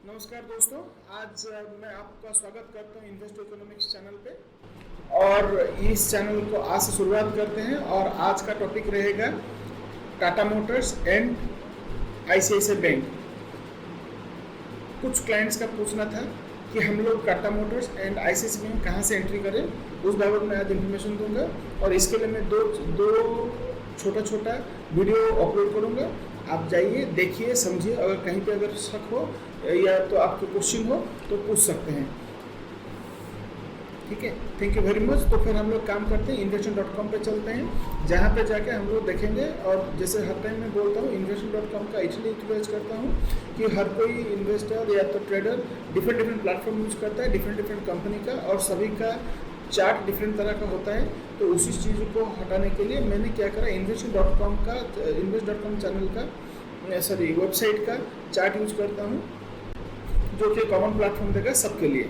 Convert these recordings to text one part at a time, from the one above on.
नमस्कार दोस्तों, आज मैं आपका स्वागत करता हूं इन्वेस्ट इकोनॉमिक्स चैनल पे। और इस चैनल को आज से शुरुआत करते हैं और आज का टॉपिक रहेगा Tata Motors and ICICI bank. कुछ क्लाइंट्स का पूछना था कि हम लोग Tata Motors and ICICI bank कहाँ से एंट्री करें, उस बाबत में आज इन्फॉर्मेशन दूंगा। और इसके लिए मैं दो छोटा वीडियो अपलोड करूंगा। आप जाइए, देखिए, समझिए। अगर कहीं पे अगर शक हो या तो आपको क्वेश्चन हो तो पूछ सकते हैं। ठीक है, थैंक यू वेरी मच। तो फिर हम लोग काम करते हैं, investion.com पे चलते हैं, जहाँ पे जाके हम लोग देखेंगे। और जैसे हर टाइम मैं बोलता हूँ, investion.com का इसलिए यूटिलाइज करता हूँ कि हर कोई इन्वेस्टर या तो ट्रेडर डिफरेंट प्लेटफॉर्म यूज करता है, डिफरेंट कंपनी का, और सभी का चार्ट डिफरेंट तरह का होता है। तो उसी चीज़ को हटाने के लिए मैंने क्या करा, investion.com का invest.com चैनल का वेबसाइट का चार्ट यूज करता हूँ, जो कि कॉमन प्लेटफॉर्म देगा सबके लिए।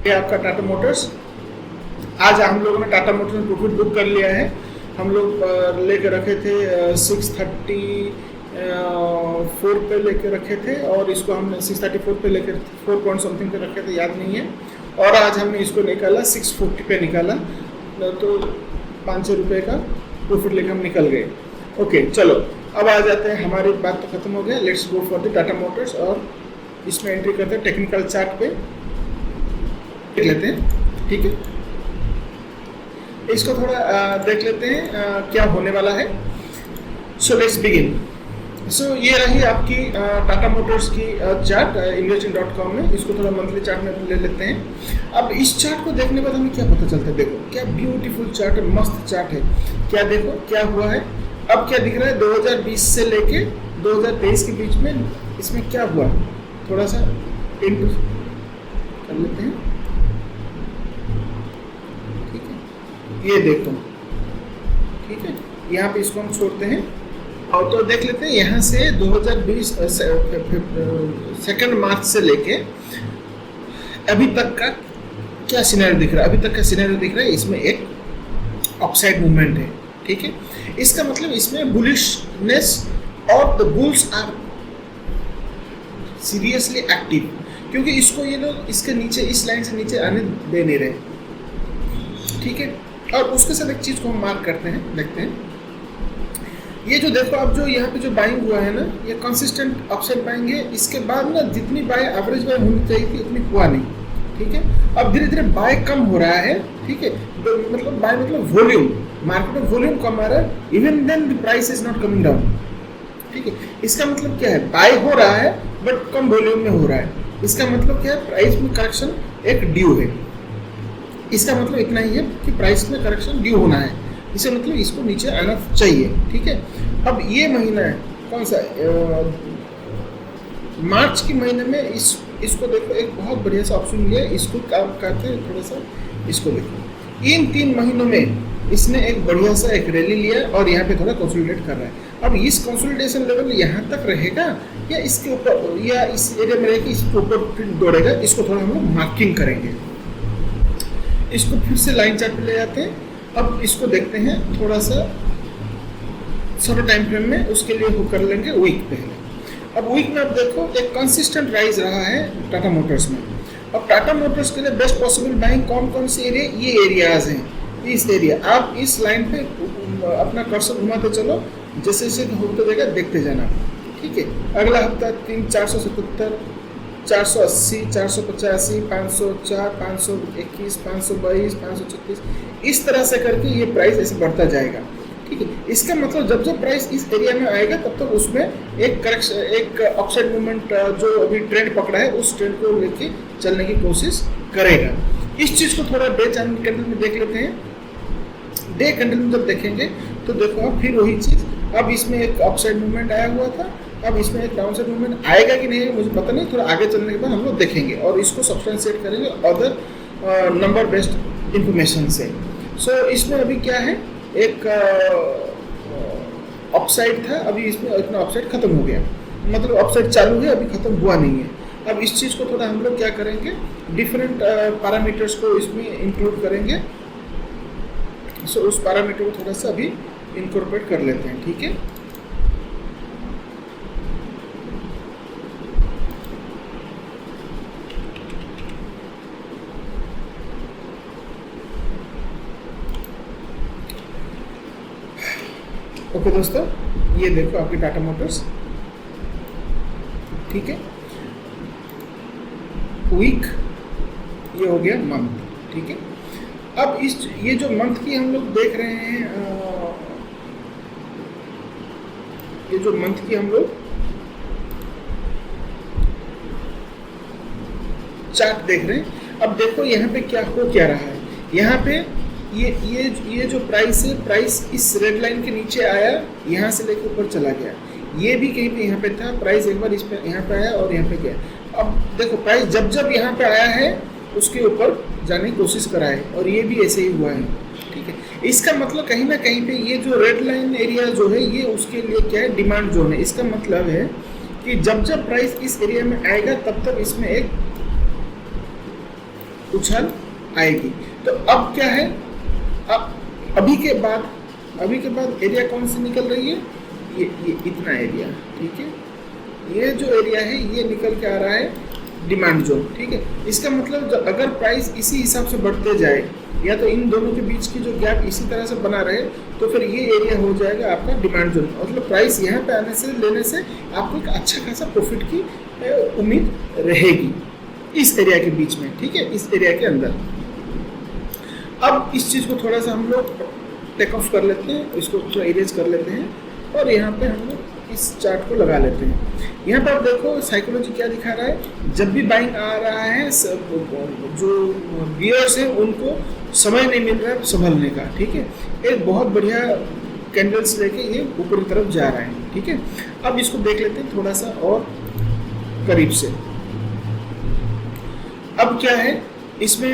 ये आपका टाटा मोटर्स, आज हम लोगों ने टाटा मोटर्स में प्रॉफिट बुक कर लिया है। हम लोग लेके रखे थे 634 पे लेके रखे थे, और इसको हमने 634 पे लेकर 4 पॉइंट समथिंग पे रखे थे, याद नहीं है। और आज हमने इसको निकाला 640 पे निकाला, तो 500 रुपये का प्रॉफिट लेकर हम निकल गए। ओके, चलो अब आ जाते हैं, हमारी बात तो खत्म हो गया। Let's go for the Tata Motors, और इसमें एंट्री करते हैं टेक्निकल चार्ट पे देख लेते हैं। ठीक है, इसको थोड़ा देख लेते हैं क्या होने वाला है। So let's begin. सो ये रही आपकी टाटा मोटर्स की चार्ट investing.com में। इसको थोड़ा मंथली चार्ट में ले लेते हैं। अब इस चार्ट को देखने के बाद हमें क्या पता चलता है, देखो क्या ब्यूटीफुल चार्ट है, मस्त चार्ट है। क्या देखो क्या हुआ है, अब क्या दिख रहा है, 2020 से लेके 2023 के बीच में इसमें क्या हुआ, थोड़ा सा इंटू कर लेते हैं। ठीक है, ये देखो, ठीक है, यहाँ पे इसको हम छोड़ते हैं और तो देख लेते हैं यहाँ से 2020 2 मार्च से लेके अभी तक का क्या सिनेरियो दिख रहा है। अभी तक का सिनेरियो दिख रहा है, इसमें एक अपसाइड मूवमेंट है। ठीक है, इसका मतलब इसमें बुलिशनेस और the bulls are seriously active, क्योंकि इसको ये लोग इसके नीचे, इस लाइन से नीचे आने दे नहीं रहे। ठीक है, और उसके साथ एक चीज को हम मार्क करते हैं, देखते हैं। ये जो देखो, अब जो यहाँ पे जो बाइंग हुआ है ना, ये कंसिस्टेंट अपसाइड बाइंग है। इसके बाद ना जितनी बाय एवरेज बाय होनी चाहिए थी उतनी हुआ नहीं। ठीक है, अब धीरे धीरे बाय कम हो रहा है। ठीक है, मतलब बाय मतलब वॉल्यूम, मार्केट में वॉल्यूम कम आ रहा है, even then the price is not coming down. ठीक है, इसका मतलब क्या है, बाय हो रहा है बट कम वॉल्यूम में हो रहा है। इसका मतलब क्या है, प्राइस में करेक्शन एक ड्यू है। इसका मतलब इतना ही है कि प्राइस में करेक्शन ड्यू होना है, इसे मतलब इसको नीचे आना चाहिए। ठीक है, अब ये महीना है कौन सा, मार्च के महीने में इसको देखो, एक बहुत बढ़िया सा ऑप्शन लिया, इसको काम करते हैं थोड़ा सा। इसको देखो, इन 3 महीनों में इसने एक बढ़िया सा एक रैली लिया और यहाँ पे थोड़ा कंसोलिडेट कर रहा है। अब इस कंसोलिडेशन लेवल यहाँ तक रहेगा या इसके ऊपर, या इस एरिया में रहेगा, इसके ऊपर फिर दौड़ेगा। इसको थोड़ा हम लोग मार्किंग करेंगे। इसको फिर से लाइन चार्ट पे ले जाते हैं। अब इसको देखते हैं थोड़ा सा छोटे टाइम फ्रेम में, उसके लिए वो कर लेंगे वीक पहले। अब वीक में आप देखो एक कंसिस्टेंट राइज रहा है टाटा मोटर्स में। अब टाटा मोटर्स के लिए बेस्ट पॉसिबल बाइंग कौन से एरिया, ये एरियाज हैं। इस एरिया आप इस लाइन पे अपना कर्सर घुमाते चलो, जैसे जैसे होते जाएगा देखते जाना। ठीक है, अगला हफ्ता 477, 480, 485, 504, 521, 522, 536, इस तरह से करके ये प्राइस ऐसे बढ़ता जाएगा। ठीक है, इसका मतलब जब जब प्राइस इस एरिया में आएगा तब तक उसमें एक करेक्शन, एक अपसाइड मूवमेंट जो अभी ट्रेंड पकड़ा है उस ट्रेंड को लेके चलने की कोशिश करेगा। इस चीज़ को थोड़ा डे कैंडल में देख लेते हैं। डे कैंडल में जब देखेंगे तो देखो फिर वही चीज़, अब इसमें एक अपसाइड मूवमेंट आया हुआ था, अब इसमें एक डाउन साइड मूवमेंट आएगा कि नहीं मुझे पता नहीं, थोड़ा आगे चलने के बाद हम लोग देखेंगे और इसको सब्सटेंशिएट करेंगे अदर नंबर बेस्ड इंफॉर्मेशन से। सो इसमें अभी क्या है, एक अपसाइड था, अभी इसमें इतना अपसाइड खत्म हो गया, मतलब अपसाइड चालू है, अभी खत्म हुआ नहीं है। अब इस चीज़ को थोड़ा हम लोग क्या करेंगे, डिफरेंट पैरामीटर्स को इसमें इंक्लूड करेंगे। सो उस पैरामीटर को थोड़ा सा अभी इनकॉर्पोरेट कर लेते हैं। ठीक है, ओके दोस्तों, ये देखो आपकी टाटा मोटर्स, ठीक है। वीक, ये हो गया मंथ, ठीक है। अब ये जो मंथ की हम लोग देख रहे हैं, ये जो मंथ की हम लोग चार्ट देख रहे हैं। अब देखो यहाँ पे क्या हो क्या रहा है। यहाँ पे ये जो प्राइस है, प्राइस इस रेड लाइन के नीचे आया, यहाँ से लेकर ऊपर चला गया। ये भी कहीं पे यहाँ पे था, प्राइस एक बार इस पे यहाँ पे आया और यहाँ पे गया। अब देखो प्राइस जब जब यहाँ पे आया है उसके ऊपर जाने की कोशिश करा है, और ये भी ऐसे ही हुआ है, ठीक है। इसका मतलब कहीं ना कहीं पे ये जो रेड लाइन एरिया जो है, ये उसके लिए क्या है, डिमांड जोन है। इसका मतलब है कि जब जब प्राइस इस एरिया में आएगा तब तक इसमें एक उछाल आएगी। तो अब क्या है, अब अभी के बाद एरिया कौन सी निकल रही है, ये इतना एरिया, ठीक है। ये जो एरिया है ये निकल के आ रहा है डिमांड जोन, ठीक है। इसका मतलब अगर प्राइस इसी हिसाब से बढ़ते जाए, या तो इन दोनों के बीच की जो गैप इसी तरह से बना रहे, तो फिर ये एरिया हो जाएगा आपका डिमांड जोन। मतलब प्राइस यहाँ पे आने से, लेने से आपको एक अच्छा खासा प्रॉफिट की उम्मीद रहेगी इस एरिया के बीच में, ठीक है, इस एरिया के अंदर। अब इस चीज़ को थोड़ा सा हम लोग टेक ऑफ कर लेते हैं, इसको थोड़ा इरेज कर लेते हैं, और यहाँ पे हम लोग इस चार्ट को लगा लेते हैं। यहाँ पर आप देखो साइकोलॉजी क्या दिखा रहा है। जब भी बाइंग आ रहा है, जो बियर्स हैं उनको समय नहीं मिल रहा है संभलने का, ठीक है। एक बहुत बढ़िया कैंडल्स लेके ये ऊपर की तरफ जा रहा है, ठीक है। अब इसको देख लेते हैं थोड़ा सा और करीब से। अब क्या है इसमें,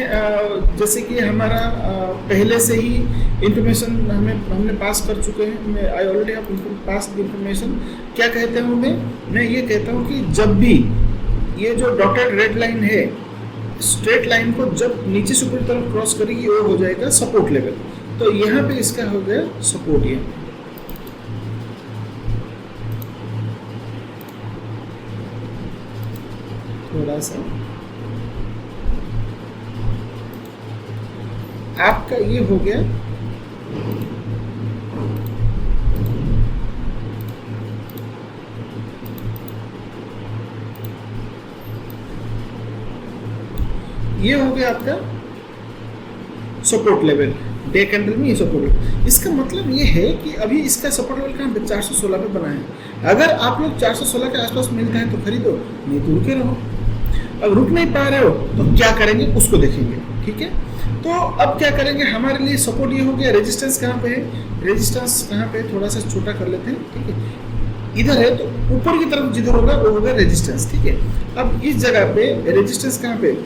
जैसे कि हमारा पहले से ही इंफॉर्मेशन हमने पास कर चुके हैं। I already have pass the information. क्या कहते हैं मैं ये कहता हूँ कि जब भी ये जो डॉटेड रेड लाइन है, स्ट्रेट लाइन को जब नीचे से ऊपर तरफ क्रॉस करेगी, वो हो जाएगा सपोर्ट लेवल। तो यहाँ पे इसका हो गया सपोर्ट। ये थोड़ा सा आपका ये हो गया आपका सपोर्ट लेवल। डे कैंडल में ये सपोर्ट लेवल, इसका मतलब ये है कि अभी इसका सपोर्ट लेवल कहाँ पे 416 पे बना है। अगर आप लोग 416 के आसपास मिलता है तो खरीदो, नहीं तो रुके रहो। अब रुक नहीं पा रहे हो तो क्या करेंगे उसको देखेंगे, ठीक है। तो अब क्या करेंगे, हमारे लिए सपोर्ट ये हो गया। रेजिस्टेंस कहाँ पे है, रेजिस्टेंस कहाँ पे, थोड़ा सा छोटा कर लेते हैं, ठीक है। इधर है तो ऊपर की तरफ जिधर होगा वो होगा रेजिस्टेंस, ठीक है। अब इस जगह पे रेजिस्टेंस कहाँ पे,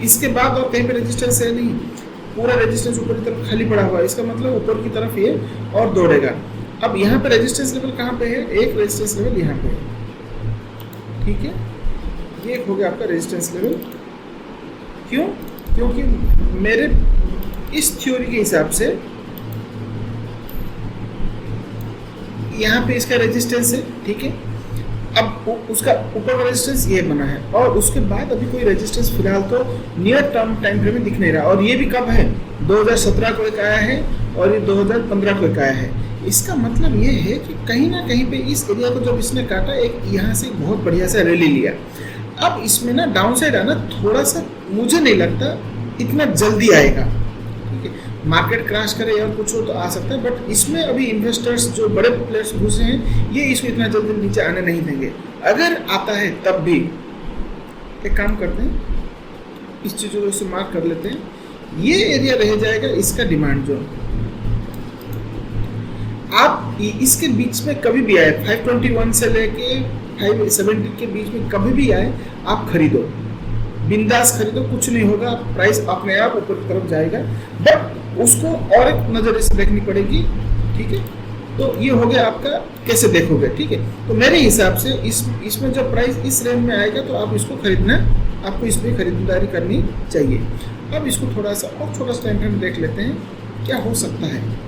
इसके बाद और कहीं पे रेजिस्टेंस है नहीं, पूरा रेजिस्टेंस ऊपर की तरफ खाली पड़ा हुआ है। इसका मतलब ऊपर की तरफ ये और दौड़ेगा। अब यहाँ पे रेजिस्टेंस लेवल कहाँ पे है, एक रेजिस्टेंस लेवल यहाँ पे है, ठीक है। ये हो गया आपका रेजिस्टेंस लेवल। क्यों, क्योंकि मेरे इस थ्योरी के हिसाब से यहाँ पे इसका रेजिस्टेंस है, ठीक है। अब उसका ऊपर का रेजिस्टेंस ये बना है, और उसके बाद अभी कोई रेजिस्टेंस फिलहाल तो नियर टर्म टाइम फ्रेम में दिख नहीं रहा। और ये भी कब है, 2017 को एक आया है और ये 2015 को एक आया है। इसका मतलब ये है कि कहीं ना कहीं पे इस एरिया को जब इसने काटा, एक यहाँ से बहुत बढ़िया सा रैली लिया। अब इसमें ना डाउन साइड आना थोड़ा सा मुझे नहीं लगता इतना जल्दी आएगा, ठीक है। मार्केट क्रैश करे या कुछ हो तो आ सकता है, बट इसमें अभी इन्वेस्टर्स जो बड़े प्लेयर्स घुसे हैं, ये इसको इतना जल्दी नीचे आने नहीं देंगे। अगर आता है तब भी एक काम करते हैं, इस चीज़ों को इसे मार्क कर लेते हैं। ये एरिया रह जाएगा इसका डिमांड जोन। आप इसके बीच में कभी भी आए, 521 से लेके 570 के बीच में कभी भी आए, आप खरीदो, बिंदास खरीदो, कुछ नहीं होगा। प्राइस अपने आप ऊपर की तरफ जाएगा, बट उसको और एक नज़र से देखनी पड़ेगी, ठीक है। तो ये हो गया आपका कैसे देखोगे, ठीक है। तो मेरे हिसाब से इसमें जब प्राइस इस रेंज में आएगा तो आप इसको खरीदना, आपको इस पर खरीदारी करनी चाहिए। अब इसको थोड़ा सा और छोटा सा टाइम फ्रेम देख लेते हैं क्या हो सकता है।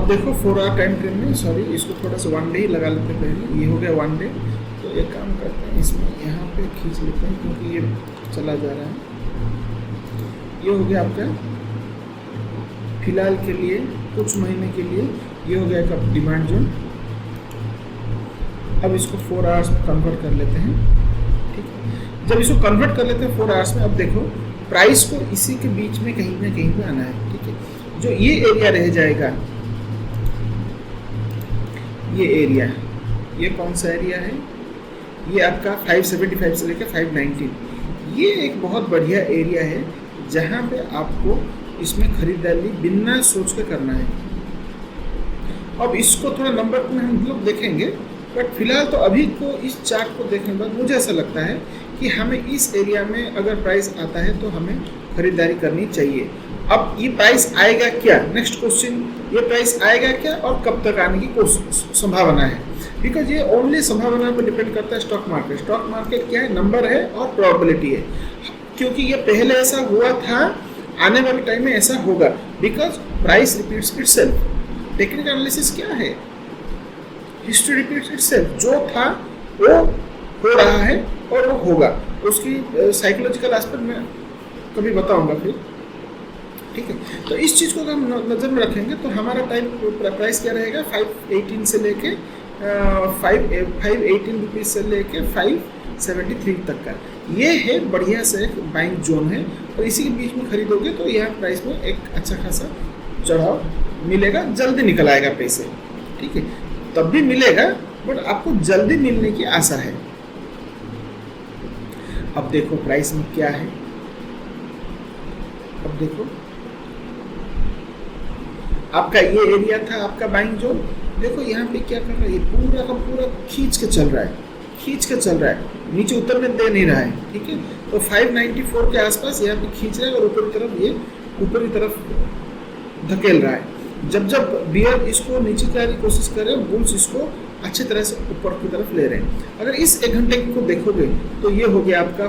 अब देखो 4 आवर टाइम फ्रेम में, सॉरी इसको थोड़ा सा 1 डे ही लगा लेते हैं पहले, ये हो गया 1 डे। तो एक काम करते हैं, इसमें यहाँ पे खींच लेते हैं क्योंकि ये चला जा रहा है। ये हो गया आपका फिलहाल के लिए, कुछ महीने के लिए ये हो गया एक डिमांड जोन। अब इसको 4 आवर्स में कन्वर्ट कर लेते हैं, ठीक है। जब इसको कन्वर्ट कर लेते हैं 4 आवर्स में, अब देखो प्राइस को इसी के बीच में कहीं ना कहीं पे आना है, ठीक है। जो ये एरिया रह जाएगा, ये एरिया, ये कौन सा एरिया है, ये आपका 575 से लेकर 519, ये एक बहुत बढ़िया एरिया है जहाँ पे आपको इसमें खरीदारी बिना सोच के करना है। अब इसको थोड़ा नंबर में हम लोग देखेंगे, बट फिलहाल तो अभी को इस चार्ट को देखने के बाद मुझे ऐसा लगता है कि हमें इस एरिया में अगर प्राइस आता है तो हमें खरीदारी करनी चाहिए। अब ये प्राइस आएगा क्या, नेक्स्ट क्वेश्चन, ये प्राइस आएगा क्या और कब तक आने की संभावना है, बिकॉज ये ओनली संभावना पर डिपेंड करता है स्टॉक मार्केट। स्टॉक मार्केट क्या है, नंबर है और प्रोबेबिलिटी है, क्योंकि ये पहले ऐसा हुआ था, आने वाले टाइम में ऐसा होगा, because price repeats itself. Technical analysis क्या है, हिस्ट्री रिपीट्स इटसेल्फ, जो था वो हो रहा है और वो होगा। उसकी साइकोलॉजिकल एस्पेक्ट में कभी बताऊंगा फिर, ठीक है। तो इस चीज़ को अगर हम नज़र में रखेंगे तो हमारा टाइम प्राइस क्या रहेगा, 518 से लेके 518 रुपीज़ से लेके 573 तक का, ये है बढ़िया से एक बाइंग जोन है। और इसी के बीच में खरीदोगे तो यहाँ प्राइस में एक अच्छा खासा चढ़ाव मिलेगा, जल्दी निकल आएगा पैसे, ठीक है। तब भी मिलेगा, बट आपको जल्दी मिलने की आशा है। अब देखो प्राइस में क्या है, अब देखो आपका ये एरिया था आपका बाइंग जोन, देखो यहाँ पे क्या कर रहा है, ये पूरा का पूरा खींच के चल रहा है, खींच के चल रहा है, नीचे उतरने दे नहीं रहा है, ठीक है। तो 594 के आसपास यहाँ पे खींच रहा है और ऊपरी तरफ ये ऊपरी तरफ धकेल रहा है। जब जब बियर इसको नीचे की कोशिश कर रहे हैं, बुल्स इसको अच्छी तरह से ऊपर की तरफ ले रहे हैं। अगर इस 1 घंटे को देखोगे तो ये हो गया आपका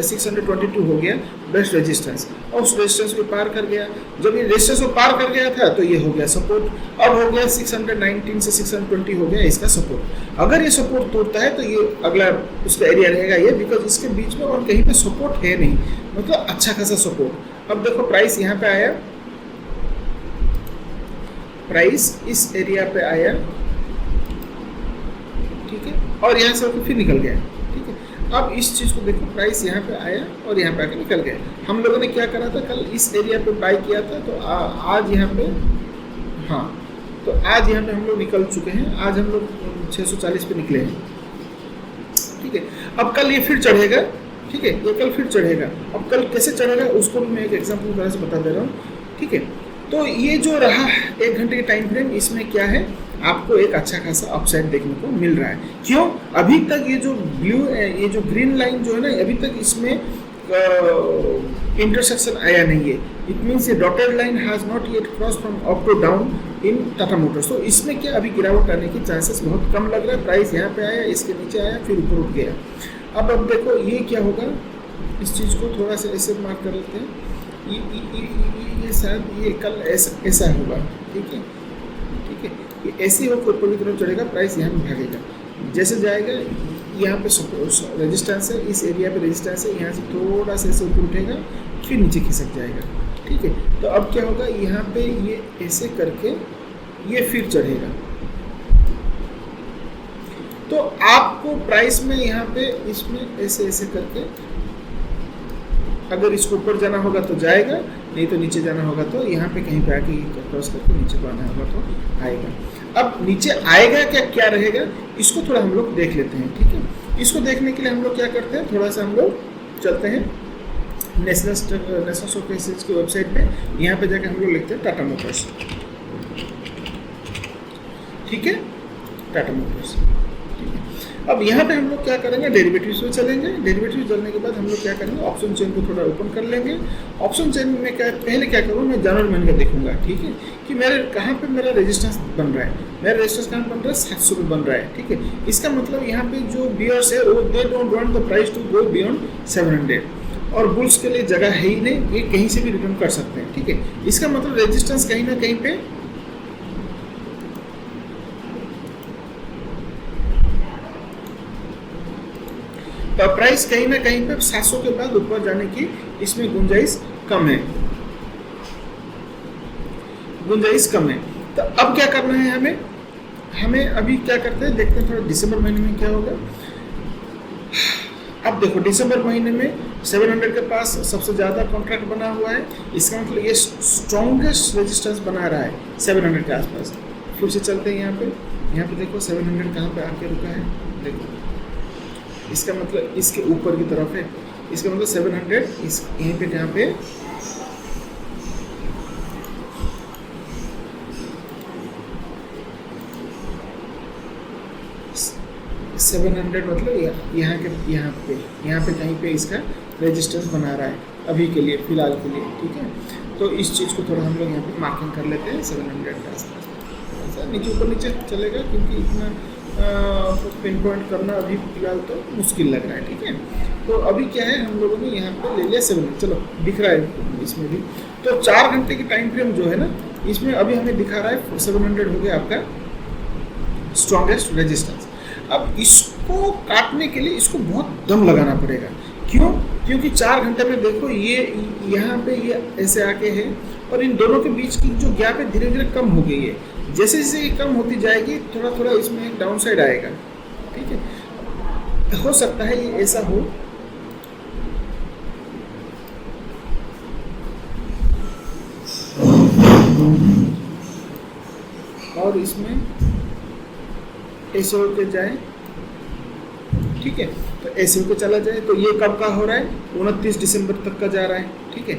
622 हो गया बेस्ट रेजिस्टेंस, और उस रेजिस्टेंस को पार कर गया। जब ये रेजिस्टेंस को पार कर गया था तो ये हो गया सपोर्ट, अब हो गया 619 से 620 हो गया इसका सपोर्ट। अगर ये सपोर्ट तोड़ता है तो ये अगला उसका एरिया रहेगा ये, बिकॉज इसके बीच में और कहीं पे सपोर्ट है नहीं, मतलब अच्छा खासा सपोर्ट। अब देखो प्राइस यहाँ पे आया, प्राइस इस एरिया पे आया, ठीक है, और यहाँ से फिर निकल गया, ठीक है। अब इस चीज़ को देखो, प्राइस यहाँ पे आया और यहाँ पे आके निकल गया। हम लोगों ने क्या करा था, कल इस एरिया पे बाई किया था, तो आज यहाँ पे, हाँ, तो आज यहाँ पे हम लोग निकल चुके हैं, आज हम लोग 640 पे निकले हैं, ठीक है। अब कल ये फिर चढ़ेगा, ठीक है, ये कल फिर चढ़ेगा। अब कल कैसे चढ़ेगा उसको भी मैं एक एग्जाम्पल तरह से बता दे रहा हूँ, ठीक है। तो ये जो रहा 1 घंटे के टाइम फ्रेम, इसमें क्या है, आपको एक अच्छा खासा अपसाइड देखने को मिल रहा है। क्यों, अभी तक ये जो ब्लू, ये जो ग्रीन लाइन जो है ना, अभी तक इसमें इंटरसेक्शन आया नहीं है। इट मीन्स ये dotted line has not yet cross from up to down in Tata Motors. तो इसमें क्या अभी गिरावट आने की चांसेस बहुत कम लग रहा है। प्राइस यहाँ पे आया, इसके नीचे आया, फिर ऊपर उठ गया। अब देखो ये क्या होगा, इस चीज़ को थोड़ा सा ऐसे मार्क कर लेते हैं, ये शायद ये कल ऐसा होगा, ठीक है, ठीक है। ये ऐसे होकर ऊपर की तरफ चढ़ेगा, प्राइस यहाँ में भागेगा, जैसे जाएगा यहाँ पे रेजिस्टेंस है, इस एरिया पे रेजिस्टेंस है, यहाँ से थोड़ा सा ऐसे ऊपर उठेगा, फिर नीचे खिसक जाएगा, ठीक है। तो अब क्या होगा, यहाँ पे ये ऐसे करके ये फिर चढ़ेगा। तो आपको प्राइस में यहाँ पे इसमें ऐसे ऐसे करके अगर इसको ऊपर जाना होगा तो जाएगा, नहीं तो नीचे जाना होगा तो यहाँ पे कहीं पे आके क्रॉस करके नीचे को आना होगा तो आएगा। अब नीचे आएगा क्या रहेगा, इसको थोड़ा हम लोग देख लेते हैं, ठीक है। इसको देखने के लिए हम लोग क्या करते हैं, थोड़ा सा हम लोग चलते हैं नेशनल स्टॉक एक्सचेंज की वेबसाइट पे। यहाँ पे जाकर हम लोग लिखते हैं टाटा मोटर्स, ठीक है, टाटा मोटर्स। अब यहाँ पे हम लोग क्या करेंगे, डेरिवेटिव्स में चलेंगे। डेरिवेटिव चलने के बाद हम लोग क्या करेंगे, ऑप्शन चेन को थोड़ा ओपन कर लेंगे। ऑप्शन चेन में क्या पहले क्या करूँ, मैं जनरल मैन का देखूंगा, ठीक है, कि मेरे कहाँ पे मेरा रेजिस्टेंस बन रहा है। मेरा रेजिस्टेंस कहाँ बन रहा है, 700 पे बन रहा है, ठीक है। इसका मतलब यहाँ पे जो बियर्स है वो they don't want the price to go beyond 700, और बुल्स के लिए जगह है ही नहीं, ये कहीं से भी रिटर्न कर सकते हैं, ठीक है। इसका मतलब रेजिस्टेंस कहीं ना कहीं पे प्राइस कहीं ना कहीं पे 700 के बाद ऊपर जाने की इसमें गुंजाइश कम है, गुंजाइश कम है। तो अब क्या करना है हमें अभी क्या करते हैं, देखते हैं थोड़ा दिसंबर महीने में क्या होगा। अब देखो दिसंबर महीने में 700 के पास सबसे ज़्यादा कॉन्ट्रैक्ट बना हुआ है, इसका मतलब ये स्ट्रॉन्गेस्ट रेजिस्टेंस बना रहा है 700 के आसपास। फिर से चलते हैं यहाँ पे देखो 700 कहाँ पे आके रुका है, देखो इसका मतलब इसके ऊपर की तरफ है, इसका मतलब 700 इस यहीं पे जहाँ पे 700 मतलब यहाँ पे कहीं पे इसका रेजिस्टेंस बना रहा है अभी के लिए, फिलहाल के लिए, ठीक है। तो इस चीज़ को थोड़ा हम लोग यहाँ पे मार्किंग कर लेते हैं 700 के आसपास। ऐसा नीचे ऊपर नीचे चलेगा क्योंकि इतना पिन पॉइंट करना अभी फिलहाल तो मुश्किल लग रहा है, ठीक है। तो अभी क्या है, हम लोगों ने यहाँ पे ले लिया 700, चलो दिख रहा है इसमें भी। तो 4 घंटे की टाइम फ्रेम जो है ना, इसमें अभी हमें दिखा रहा है 700 हो गया आपका स्ट्रॉन्गेस्ट रेजिस्टेंस। अब इसको काटने के लिए इसको बहुत दम लगाना पड़ेगा, क्यों? क्योंकि 4 घंटे में देखो ये यहाँ पे ये ऐसे आके है और इन दोनों के बीच की जो गैप है धीरे धीरे कम हो गई है। जैसे जैसे ये कम होती जाएगी थोड़ा थोड़ा इसमें एक डाउन साइड आएगा, ठीक है। हो सकता है ये ऐसा हो, और इसमें ऐसे होके जाए, ठीक है। तो ऐसे होके चला जाए, तो ये कब का हो रहा है, 29 दिसंबर तक का जा रहा है, ठीक है।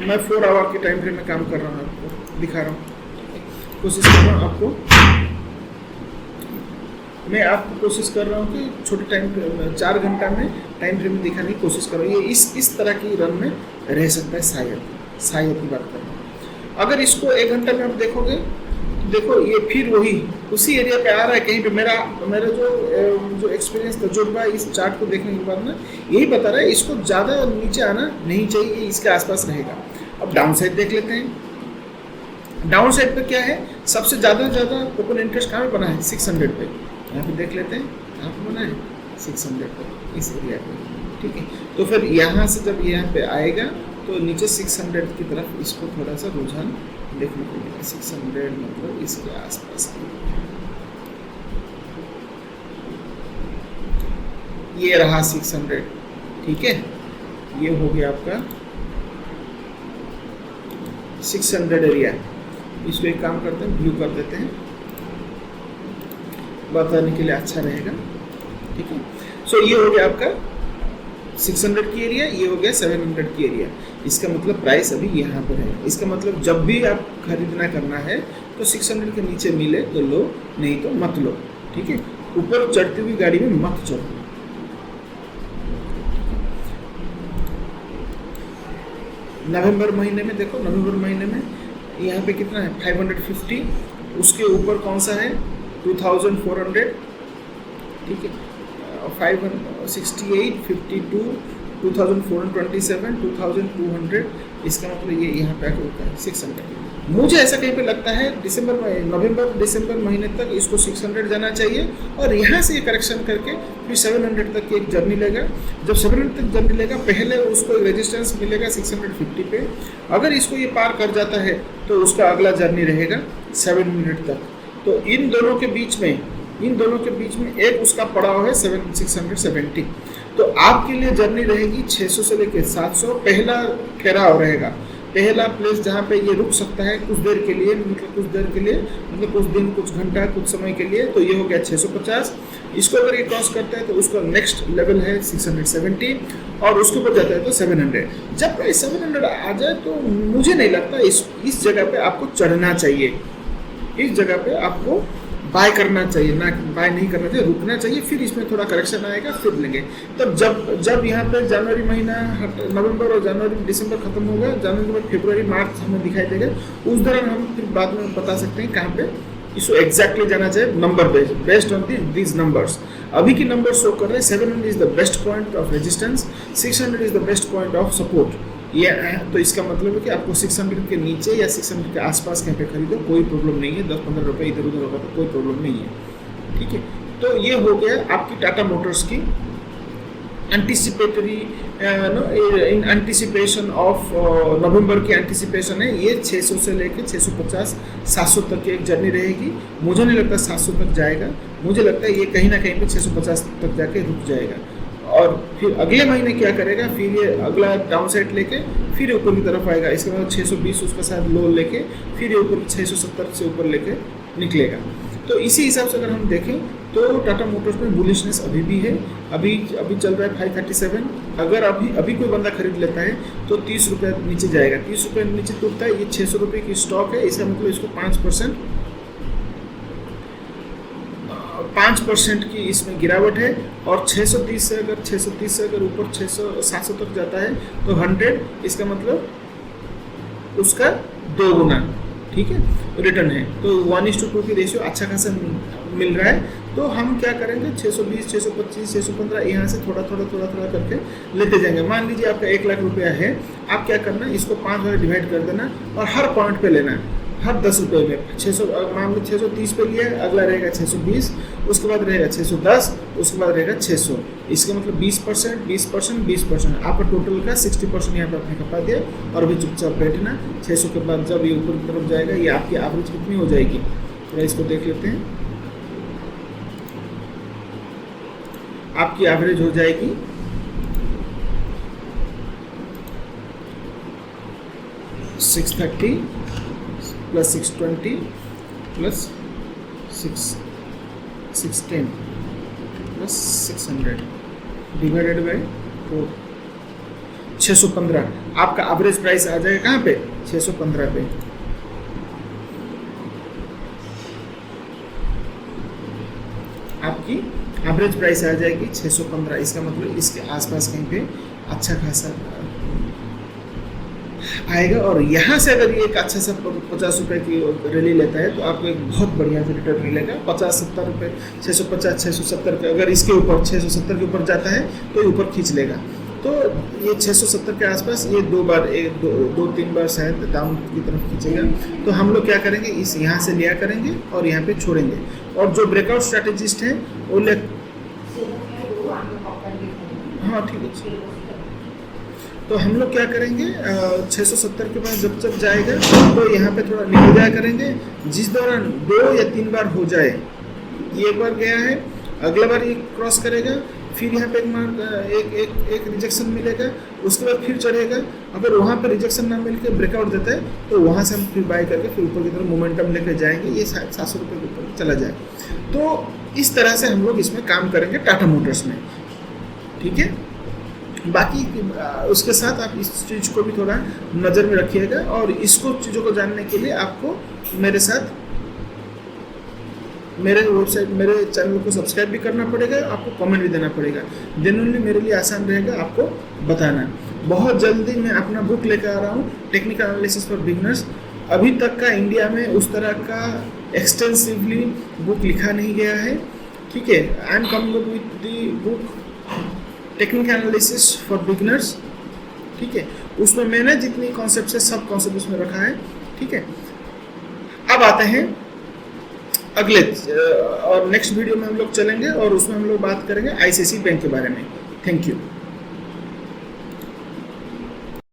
मैं 4 आवर के टाइम फ्रेम में काम कर रहा हूँ, आपको दिखा रहा हूँ, कोशिश कर रहा हूँ आपको, मैं आपको कोशिश कर रहा हूँ कि छोटे टाइम 4 घंटा में टाइम फ्रेम में दिखाने की कोशिश कर रहा हूँ। ये इस तरह की रन में रह सकता है, शायद की बात कर रहा हूँ। अगर इसको 1 घंटा में आप देखोगे, देखो ये फिर वही उसी एरिया पे आ रहा है कहीं पे। मेरा जो एक्सपीरियंस तजुर्बा इस चार्ट को देखने के बाद ना यही बता रहा है इसको ज़्यादा नीचे आना नहीं चाहिए, इसके आसपास रहेगा। अब डाउन साइड देख लेते हैं। डाउन साइड पे क्या है, सबसे ज़्यादा ओपन इंटरेस्ट कहाँ पे बना है, 600 पे। यहाँ पे देख लेते हैं कहाँ पे बना है, 600 पे, इस एरिया पे, ठीक है। तो फिर यहाँ से जब यहाँ पे आएगा तो नीचे 600 की तरफ इसको थोड़ा सा रुझान देखने को मिला। 600 मतलब इसके आसपास ये रहा 600, ठीक है। ये हो गया आपका 600 एरिया। इसको एक काम करते हैं, ब्लू कर देते हैं, बताने के लिए अच्छा रहेगा, ठीक है। सो ये हो गया आपका 600 की एरिया, ये हो गया 700 की एरिया। इसका मतलब प्राइस अभी यहाँ पर है। इसका मतलब जब भी आप खरीदना करना है तो 600 के नीचे मिले तो लो, नहीं तो मत लो, ठीक है। ऊपर चढ़ती हुई गाड़ी में मत चढ़ो। नवंबर महीने में देखो, नवंबर महीने में यहाँ पे कितना है, 550। उसके ऊपर कौन सा है, 2400, ठीक है। 568, 52, 2427, 2200। इसका मतलब ये यहाँ पे आकर होता है 600। मुझे ऐसा कहीं पे लगता है नवंबर दिसंबर महीने तक इसको 600 जाना चाहिए और यहाँ से ये करेक्शन करके फिर 700 तक की एक जर्नी लेगा। जब 700 तक जर्नी लेगा, पहले उसको रेजिस्टेंस मिलेगा 650 पे। अगर इसको ये पार कर जाता है तो उसका अगला जर्नी रहेगा 700 तक। तो इन दोनों के बीच में एक उसका पड़ाव है 670। तो आपके लिए जर्नी रहेगी 600 से लेकर 700। पहला ठहराव रहेगा, पहला प्लेस जहाँ पे ये रुक सकता है कुछ देर के लिए, मतलब कुछ दिन, कुछ घंटा, कुछ समय के लिए। तो ये हो गया 650। इसको अगर ये क्रॉस करता है तो उसका नेक्स्ट लेवल है 670 और उसके ऊपर जाता है तो 700। जब 700 आ जाए तो मुझे नहीं लगता इस जगह पे आपको चढ़ना चाहिए, इस जगह पे आपको बाय करना चाहिए, ना बाय नहीं करना चाहिए, रुकना चाहिए। फिर इसमें थोड़ा करेक्शन आएगा, फिर लेंगे। तब जब यहाँ पे जनवरी महीना, नवंबर और जनवरी दिसंबर खत्म होगा, जनवरी के बाद फरवरी मार्च हमें दिखाई देगा। उस दौरान हम फिर बाद में बता सकते हैं कहाँ पे इसको एग्जैक्टली जाना चाहिए, number based on these numbers. अभी की नंबर शो कर रहे हैं 700 is the best point of resistance, 600 is the best point of support. ये तो इसका मतलब है कि आपको 600 के नीचे या 600 के आसपास कहीं पे खरीदो, कोई प्रॉब्लम नहीं है। 10-15 रुपये इधर उधर होगा तो कोई प्रॉब्लम नहीं है, ठीक है। तो ये हो गया आपकी टाटा मोटर्स की anticipatory in anticipation of November की एंटिसिपेशन है। ये 600 से लेके 650 700 तक की एक जर्नी रहेगी। मुझे नहीं लगता 700 तक जाएगा, मुझे लगता है ये कहीं ना कहीं पे 650 तक जाके रुक जाएगा। और फिर अगले महीने क्या करेगा, फिर ये अगला डाउन साइड लेके फिर ऊपर की तरफ आएगा। इसके बाद 620 उसका साथ लो लेके फिर ये ऊपर 670 से ऊपर लेके निकलेगा। तो इसी हिसाब से अगर हम देखें तो टाटा मोटर्स में बुलिशनेस अभी भी है। अभी चल रहा है 537। अगर अभी कोई बंदा खरीद लेता है तो 30 रुपये नीचे जाएगा। 30 रुपये नीचे टूटता है। ये 600 रुपये की स्टॉक है, इसका मतलब इसको 5% की इसमें गिरावट है। और 630 से अगर ऊपर 700 तक जाता है तो 100, इसका मतलब उसका 2 गुना, ठीक है, रिटर्न है। तो 1:2 की रेशियो अच्छा खासा मिल रहा है। तो हम क्या करेंगे, 620, 625, 615 यहाँ से थोड़ा करके लेते जाएंगे। मान लीजिए आपका 1 लाख रुपया है, आप क्या करना, इसको 5 बार डिवाइड कर देना और हर पॉइंट पे लेना, हर 10 रुपये में। 600 मान लो 630 पे लिया, अगला रहेगा 620, उसके बाद रहेगा 610, उसके बाद रहेगा 600। इसका मतलब 20%। आपका टोटल का 60% यहाँ पर आपने खपा दिया और अभी चुपचाप बैठना। 600 के बाद जब ये ऊपर की तरफ जाएगा, ये आपकी एवरेज कितनी हो जाएगी, थोड़ा इसको देख लेते हैं। आपकी एवरेज हो जाएगी 630 plus 620 plus 610 plus 600 divided by 4, 615। आपका एवरेज प्राइस आ जाएगा कहाँ पे, 615 पे। आपकी एवरेज प्राइस आ जाएगी 615। इसका मतलब इसके आसपास कहीं पे अच्छा खासा आएगा। और यहाँ से अगर ये एक अच्छा सा 50 रुपये की रैली लेता है तो आपको एक बहुत बढ़िया से रिटर्न मिलेगा। 50-70 रुपये, 650, 670 पे अगर इसके ऊपर 670 के ऊपर जाता है तो ये ऊपर खींच लेगा। तो ये 670 के आसपास ये 2-3 बार शायद डाउन की तरफ खींचेगा। तो हम लोग क्या करेंगे, इस यहाँ से लिया करेंगे और यहाँ पे छोड़ेंगे। और जो ब्रेकआउट स्ट्रैटेजिस्ट हैं वो हाँ ठीक है। तो हम लोग क्या करेंगे, 670 के बाद जब जाएगा तो यहाँ पे थोड़ा निकल जाया करेंगे। जिस दौरान 2 या 3 बार हो जाए, ये एक बार गया है, अगला बार ये क्रॉस करेगा, फिर यहाँ पे एक रिजेक्शन मिलेगा, उसके बाद फिर चढ़ेगा। अगर वहाँ पे रिजेक्शन ना मिल के ब्रेकआउट देता है तो वहाँ से हम फिर बाय करके फिर ऊपर की तरफ मोमेंटम लेकर जाएंगे। ये 700 रुपये के ऊपर चला जाए। तो इस तरह से हम लोग इसमें काम करेंगे टाटा मोटर्स में, ठीक है। बाकी उसके साथ आप इस चीज़ को भी थोड़ा नज़र में रखिएगा। और इसको चीज़ों को जानने के लिए आपको मेरे साथ मेरे वेबसाइट, मेरे चैनल को सब्सक्राइब भी करना पड़ेगा, आपको कमेंट भी देना पड़ेगा। जेन्युइनली मेरे लिए आसान रहेगा आपको बताना। बहुत जल्दी मैं अपना बुक लेकर आ रहा हूँ, टेक्निकल एनालिसिस फॉर बिगनर्स। अभी तक का इंडिया में उस तरह का एक्सटेंसिवली बुक लिखा नहीं गया है, ठीक है। I am coming up with the book technical analysis for beginners, ठीक है। उसमें मैंने जितनी कॉन्सेप्ट है सब कॉन्सेप्ट उसमें रखा है, ठीक है। अब आते हैं अगले और नेक्स्ट वीडियो में हम लोग चलेंगे और उसमें हम लोग बात करेंगे आईसीआईसीआई बैंक के बारे में। Thank you.